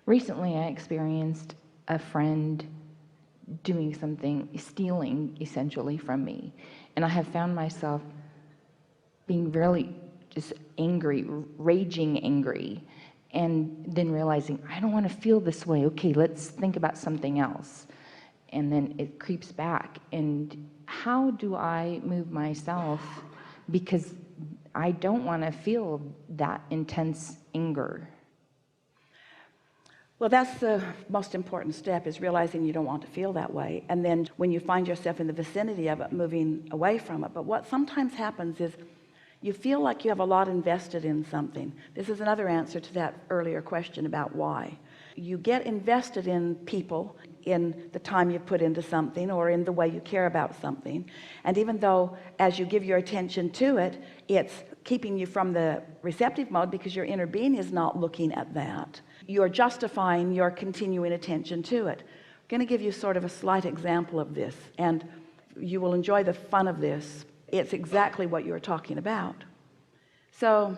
Recently, I experienced a friend doing something, stealing essentially from me. And I have found myself being really just angry, raging angry, and then realizing, I don't want to feel this way. Okay, let's think about something else. And then it creeps back. And how do I move myself? Because I don't want to feel that intense anger. Well, that's the most important step, is realizing you don't want to feel that way. And then when you find yourself in the vicinity of it, moving away from it. But what sometimes happens is you feel like you have a lot invested in something. This is another answer to that earlier question about why. You get invested in people, in the time you put into something, or in the way you care about something. And even though as you give your attention to it, it's keeping you from the receptive mode because your inner being is not looking at that, you're justifying your continuing attention to it. I'm going to give you sort of a slight example of this, and you will enjoy the fun of this. It's exactly what you're talking about. So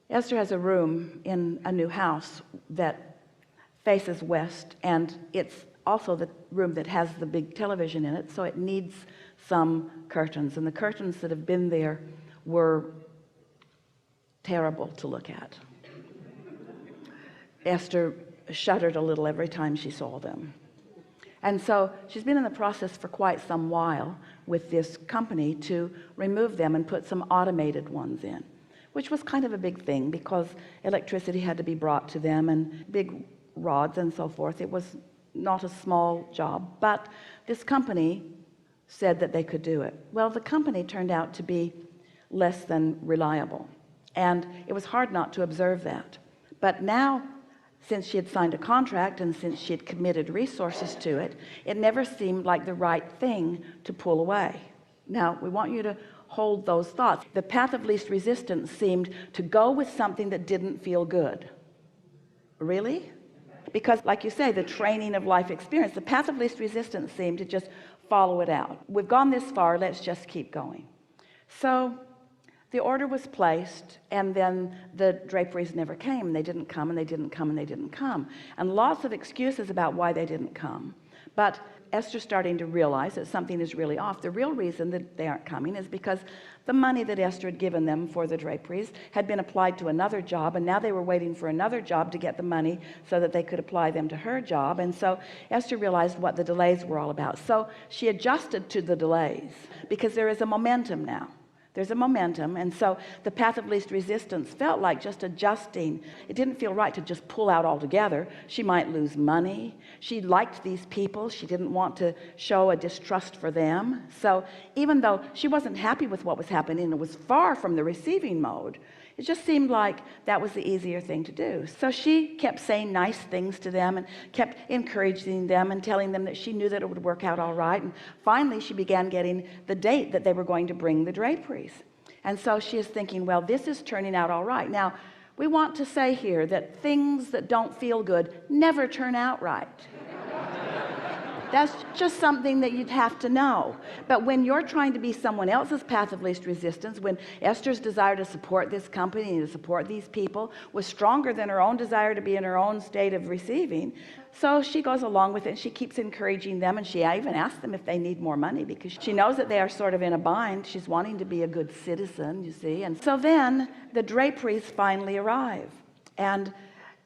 Esther has a room in a new house that faces west, and it's also the room that has the big television in it, so it needs some curtains, and the curtains that have been there were terrible to look at. Esther shuddered a little every time she saw them. And so she's been in the process for quite some while with this company to remove them and put some automated ones in, which was kind of a big thing because electricity had to be brought to them and big rods and so forth. It was not a small job, but this company said that they could do it. Well, the company turned out to be less than reliable, and it was hard not to observe that. But now, since she had signed a contract and since she had committed resources to it, it never seemed like the right thing to pull away. Now, we want you to hold those thoughts. The path of least resistance seemed to go with something that didn't feel good. Really? Because, like you say, the training of life experience, the path of least resistance seemed to just follow it out. We've gone this far, let's just keep going. So the order was placed, and then the draperies never came. They didn't come, and they didn't come, and they didn't come. And lots of excuses about why they didn't come. But Esther's starting to realize that something is really off. The real reason that they aren't coming is because the money that Esther had given them for the draperies had been applied to another job, and now they were waiting for another job to get the money so that they could apply them to her job. And so Esther realized what the delays were all about. So she adjusted to the delays because there is a momentum now. There's a momentum, and so the path of least resistance felt like just adjusting. It didn't feel right to just pull out altogether. She might lose money. She liked these people. She didn't want to show a distrust for them. So even though she wasn't happy with what was happening, it was far from the receiving mode. It just seemed like that was the easier thing to do. So she kept saying nice things to them and kept encouraging them and telling them that she knew that it would work out all right. And finally she began getting the date that they were going to bring the draperies. And so she is thinking, well, this is turning out all right. Now, we want to say here that things that don't feel good never turn out right. That's just something that you'd have to know. But when you're trying to be someone else's path of least resistance, when Esther's desire to support this company and to support these people was stronger than her own desire to be in her own state of receiving, so she goes along with it, and she keeps encouraging them, and she even asks them if they need more money because she knows that they are sort of in a bind. She's wanting to be a good citizen, you see. And so then the draperies finally arrive, and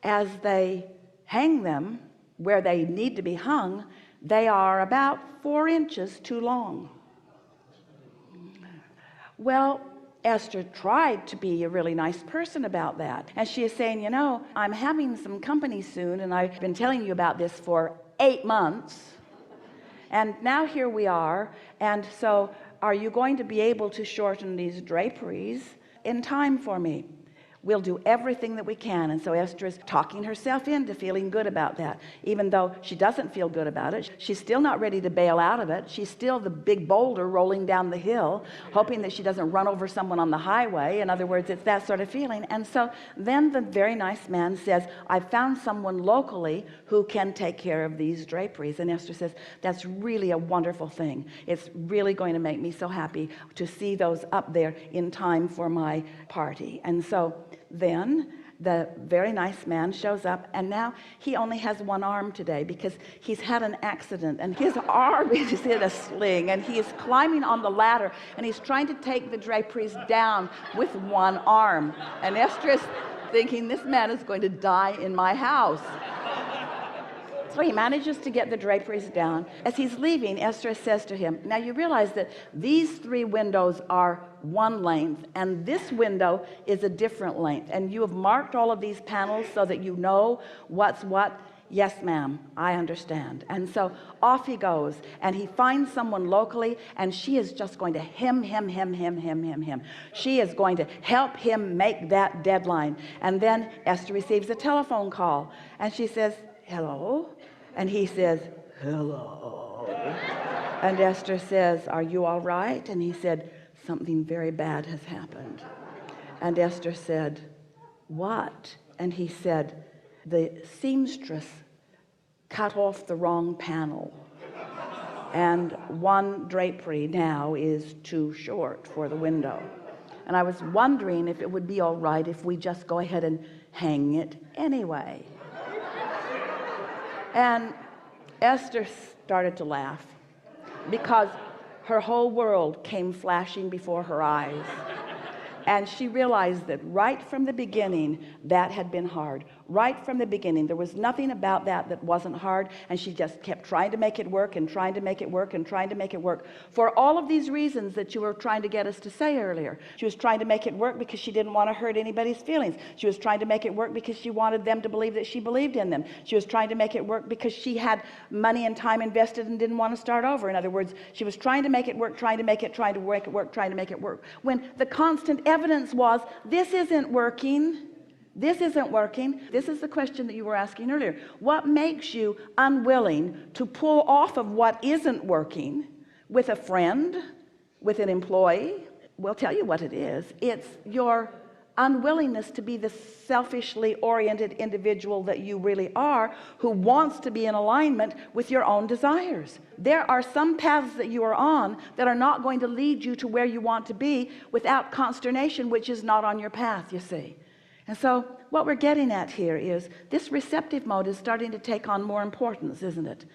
as they hang them where they need to be hung, they are about 4 inches too long. Well, Esther tried to be a really nice person about that, and she is saying, you know, I'm having some company soon, and I've been telling you about this for 8 months, and now here we are, and so are you going to be able to shorten these draperies in time for me? We'll do everything that we can. And so Esther is talking herself into feeling good about that. Even though she doesn't feel good about it, she's still not ready to bail out of it. She's still the big boulder rolling down the hill, hoping that she doesn't run over someone on the highway. In other words, it's that sort of feeling. And so then the very nice man says, I found someone locally who can take care of these draperies. And Esther says, that's really a wonderful thing. It's really going to make me so happy to see those up there in time for my party. And so then the very nice man shows up, and now he only has one arm today because he's had an accident and his arm is in a sling, and he is climbing on the ladder, and he's trying to take the draperies down with one arm. And Esther is thinking, this man is going to die in my house. So he manages to get the draperies down. As he's leaving, Esther says to him, now you realize that these 3 windows are one length, and this window is a different length, and you have marked all of these panels so that you know what's what. Yes, ma'am, I understand. And so off he goes, and he finds someone locally, and she is just going to him. She is going to help him make that deadline. And then Esther receives a telephone call, and she says, hello? And he says, hello. And Esther says, are you all right? And he said, something very bad has happened. And Esther said, what? And he said, the seamstress cut off the wrong panel, and one drapery now is too short for the window. And I was wondering if it would be all right if we just go ahead and hang it anyway. And Esther started to laugh because her whole world came flashing before her eyes. And she realized that right from the beginning, that had been hard. Right from the beginning, there was nothing about that wasn't hard, and she just kept trying to make it work and trying to make it work and trying to make it work for all of these reasons that you were trying to get us to say earlier. She was trying to make it work because she didn't want to hurt anybody's feelings. She was trying to make it work because she wanted them to believe that she believed in them. She was trying to make it work because she had money and time invested and didn't want to start over. In other words, she was trying to make it work, trying to make it work, when the constant evidence was, this isn't working. This isn't working. This is the question that you were asking earlier. What makes you unwilling to pull off of what isn't working with a friend, with an employee? We'll tell you what it is. It's your unwillingness to be the selfishly oriented individual that you really are, who wants to be in alignment with your own desires. There are some paths that you are on that are not going to lead you to where you want to be without consternation, which is not on your path, you see. And so what we're getting at here is this receptive mode is starting to take on more importance, isn't it?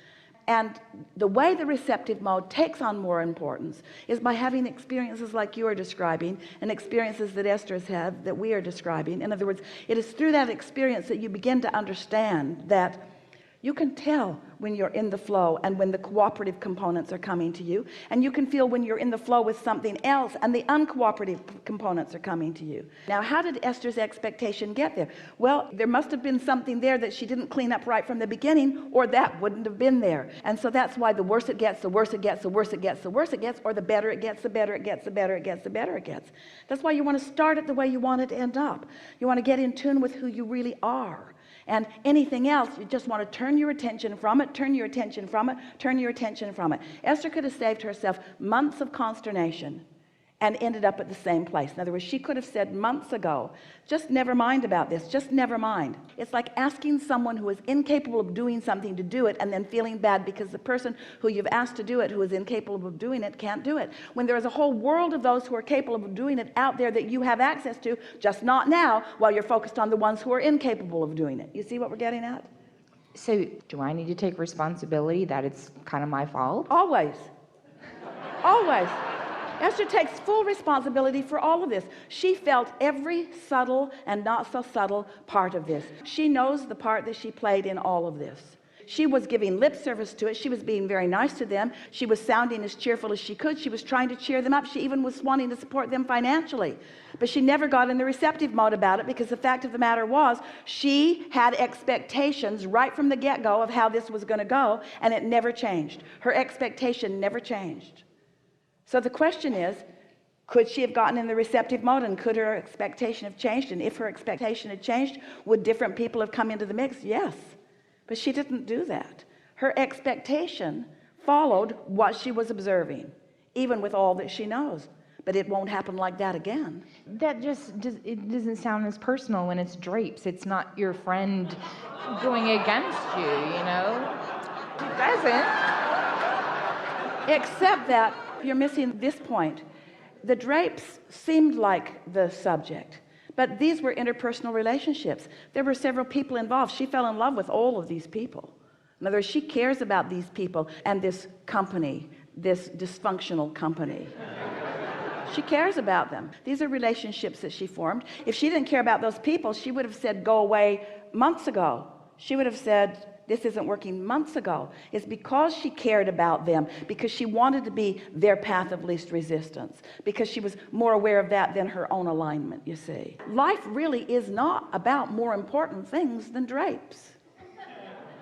And the way the receptive mode takes on more importance is by having experiences like you are describing, and experiences that Esther has had that we are describing. In other words, it is through that experience that you begin to understand that you can tell when you're in the flow and when the cooperative components are coming to you, and you can feel when you're in the flow with something else and the uncooperative components are coming to you. Now, how did Esther's expectation get there? Well, there must have been something there that she didn't clean up right from the beginning, or that wouldn't have been there. And so that's why the worse it gets, the worse it gets, the worse it gets, the worse it gets, or the better it gets, the better it gets, the better it gets, the better it gets. That's why you want to start it the way you want it to end up. You want to get in tune with who you really are. And anything else, you just want to turn your attention from it, turn your attention from it, turn your attention from it. Esther could have saved herself months of consternation and ended up at the same place. In other words, she could have said months ago, just never mind about this, just never mind. It's like asking someone who is incapable of doing something to do it and then feeling bad because the person who you've asked to do it, who is incapable of doing it, can't do it. When there is a whole world of those who are capable of doing it out there that you have access to, just not now, while you're focused on the ones who are incapable of doing it. You see what we're getting at? So do I need to take responsibility that it's kind of my fault? Always. Always. Esther takes full responsibility for all of this. She felt every subtle and not so subtle part of this. She knows the part that she played in all of this. She was giving lip service to it. She was being very nice to them. She was sounding as cheerful as she could. She was trying to cheer them up. She even was wanting to support them financially. But she never got in the receptive mode about it, because the fact of the matter was, she had expectations right from the get-go of how this was going to go, and it never changed. Her expectation never changed. So the question is, could she have gotten in the receptive mode, and could her expectation have changed? And if her expectation had changed, would different people have come into the mix? Yes. But she didn't do that. Her expectation followed what she was observing, even with all that she knows. But it won't happen like that again. That it doesn't sound as personal when it's drapes. It's not your friend going against you, you know? It doesn't. Except that you're missing this point. The drapes seemed like the subject. But these were interpersonal relationships. There were several people involved. She fell in love with all of these people. In other words, she cares about these people and this company, this dysfunctional company. She cares about them. These are relationships that she formed. If she didn't care about those people, she would have said go away months ago. She would have said this isn't working months ago. It's because she cared about them, because she wanted to be their path of least resistance, because she was more aware of that than her own alignment. You see, life really is not about more important things than drapes.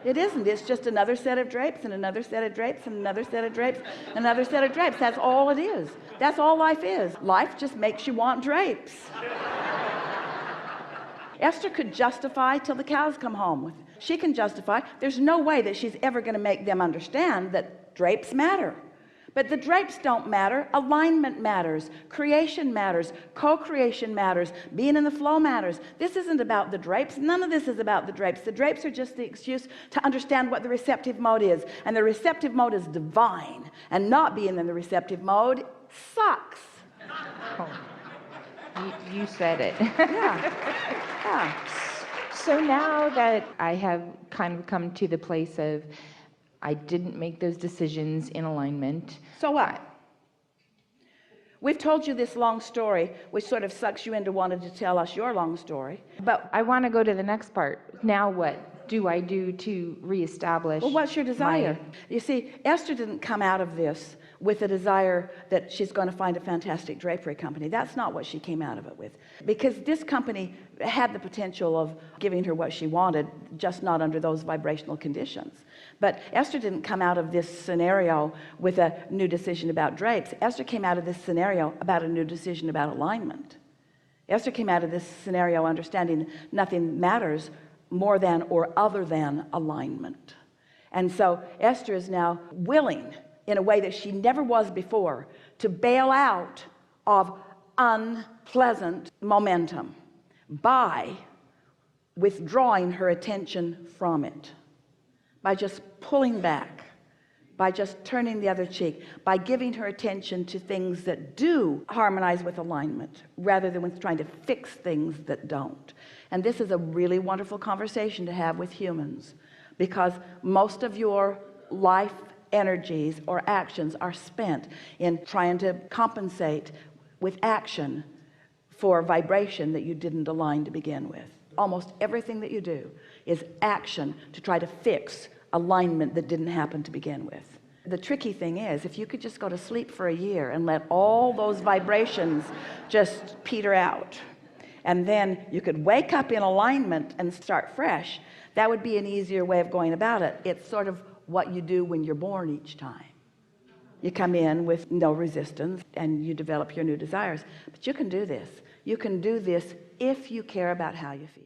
It isn't. It's just another set of drapes and another set of drapes and another set of drapes and another set of drapes. That's all it is. That's all life is. Life just makes you want drapes. Esther could justify till the cows come home. She can justify. There's no way that she's ever going to make them understand that drapes matter. But the drapes don't matter. Alignment matters. Creation matters. Co-creation matters. Being in the flow matters. This isn't about the drapes. None of this is about the drapes. The drapes are just the excuse to understand what the receptive mode is. And the receptive mode is divine. And not being in the receptive mode sucks. Oh, you said it. Yeah. So now that I have kind of come to the place of I didn't make those decisions in alignment. So what? We've told you this long story, which sort of sucks you into wanting to tell us your long story. But I want to go to the next part. Now what do I do to reestablish? Well, what's your desire? You see, Esther didn't come out of this with a desire that she's going to find a fantastic drapery company. That's not what she came out of it with. Because this company had the potential of giving her what she wanted, just not under those vibrational conditions. But Esther didn't come out of this scenario with a new decision about drapes. Esther came out of this scenario about a new decision about alignment. Esther came out of this scenario understanding nothing matters more than or other than alignment. And so Esther is now willing, in a way that she never was before, to bail out of unpleasant momentum by withdrawing her attention from it, by just pulling back, by just turning the other cheek, by giving her attention to things that do harmonize with alignment rather than with trying to fix things that don't. And this is a really wonderful conversation to have with humans, because most of your life energies or actions are spent in trying to compensate with action for vibration that you didn't align to begin with. Almost everything that you do is action to try to fix alignment that didn't happen to begin with. The tricky thing is, if you could just go to sleep for a year and let all those vibrations just peter out, and then you could wake up in alignment and start fresh, that would be an easier way of going about it. It's sort of what you do when you're born each time. You come in with no resistance and you develop your new desires. But you can do this. You can do this if you care about how you feel.